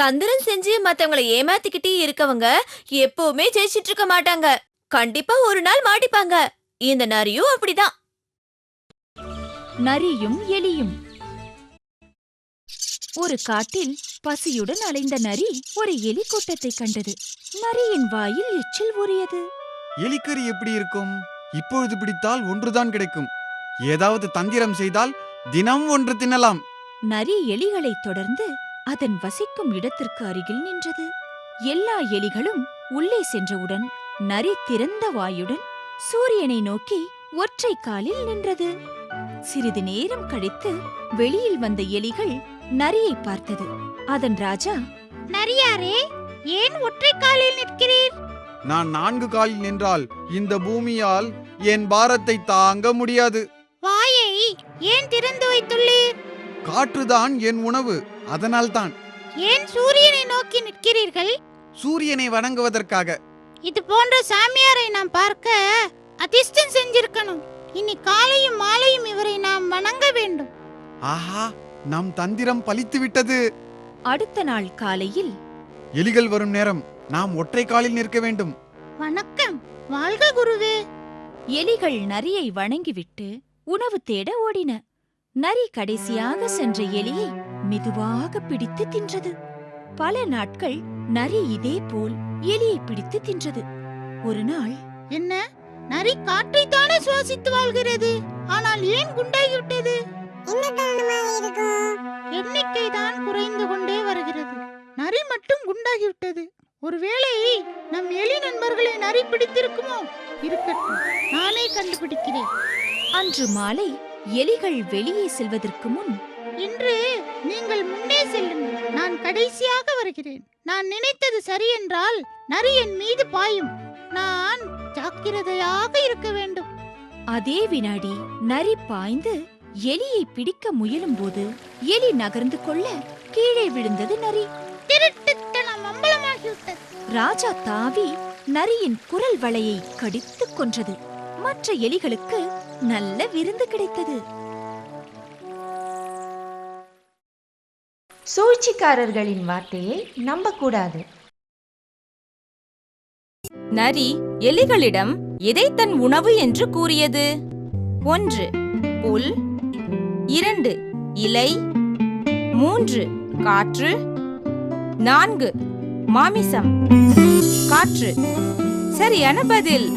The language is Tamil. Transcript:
தந்திரம் செஞ்சு மத்தவங்கள ஏமாத்திக்கிட்டே இருக்கவங்க எப்பவுமே ஜெயிச்சிட்டு இருக்க மாட்டாங்க. கண்டிப்பா ஒரு நாள் மாட்டிப்பாங்க. இந்த நரியும் அப்படிதான். நரியும் எலியும். ஒரு காட்டில் பசியுடன் அலைந்த நரி ஒரு எலி கூட்டத்தை கண்டது. நரியின் வாயில் எச்சில் ஊறியது. எலிக்கறி எப்படி இருக்கும்? இப்பொழுது பிடித்தால் ஒன்றுதான் கிடைக்கும். ஏதாவது தந்திரம் செய்தால் தினம் ஒன்று தின்னலாம். நரி எலிகளை தொடர்ந்து அதன் வசிக்கும் இடத்திற்கு அருகில் நின்றது. எல்லா எலிகளும் உள்ளே சென்றவுடன் நரி திறந்த வாயுடன் சூரியனை நோக்கி ஒற்றை காலில் நின்றது. சிறிது நேரம் கழித்து வெளியில் வந்த எலிகள் நரியை பார்த்தது. அதன் ராஜா, நரியாரே, ஏன் ஒற்றை காலில் நிற்கிறீர்? நான் 4 காலில் நின்றால் இந்த பூமியால் என் பாரத்தை தாங்க முடியாது. வாயை ஏன் திறந்து வைத்துள்ளீர்? காற்றுதான் என் உணவு, அதனால்தான். ஏன் சூரியனை நோக்கி நிற்கிறீர்கள்? சூரியனை வணங்குவதற்காக. இது போன்ற சாமியாரை நாம் பார்க்க அதிர்ஷ்டம் செஞ்சிருக்கணும். இனி காலையும் மாலையும் இவரை நாம் வணங்க வேண்டும். ஆஹா, நம் தந்திரம் பலித்து விட்டது. அடுத்த நாள் காலையில் எலிகள் வரும் நேரம் நாம் ஒற்றை காலில் நிற்க வேண்டும். வணக்கம், வாழ்க குருவே. எலிகள் நரியை வணங்கிவிட்டு உணவு தேட ஓடின. நரி கடைசியாக சென்ற எலியை மெதுவாக பிடித்து தின்றது. பல நாட்கள் நரி இதே போல் எலியை பிடித்து தின்றது. ஒரு நாள், என்ன, நரி காற்றைத்தானே சுவாசித்து வாழ்கிறது, ஆனால் ஏன் குண்டாகிவிட்டது? எண்ணிக்கை தான் குறைந்து கொண்டே வருகிறது. நரி மட்டும் குண்டாகிவிட்டது. ஒருவேளை நம் எலி நண்பர்களை நரி பிடித்திருக்குமோ? இருக்கட்டும், நானே கண்டுபிடிக்கிறேன். அன்று மாலை எலிகள் வெளியே செல்வதற்கு முன், இன்று நீங்கள் முன்னே செல்லுங்கள், நான் கடைசியாக வருகிறேன். நான் நினைத்தது சரி என்றால் நரி என் மீது பாயும். நான் ஜாக்கிரதையாக இருக்க வேண்டும். அதே வினாடி நரி பாய்ந்து எலியை பிடிக்க முயலும்போது எலி நகர்ந்து கொள்ள கீழே விழுந்தது நரி. திருட்டுத்தனம் அம்பலமாகிவிட்டது. ராஜா தாவி நரியின் குரல் வளையை கடித்துக் கொன்றது. மற்ற எலிகளுக்கு நல்ல விருந்து கிடைத்தது. சூழ்ச்சிக்காரர்களின் வார்த்தையை நம்பக்கூடாது. நரி எலிகளிடம் எதை தன் உணவு என்று கூறியது? 1 புல், 2 இலை, 3 காற்று, 4 மாமிசம். காற்று சரியான பதில்.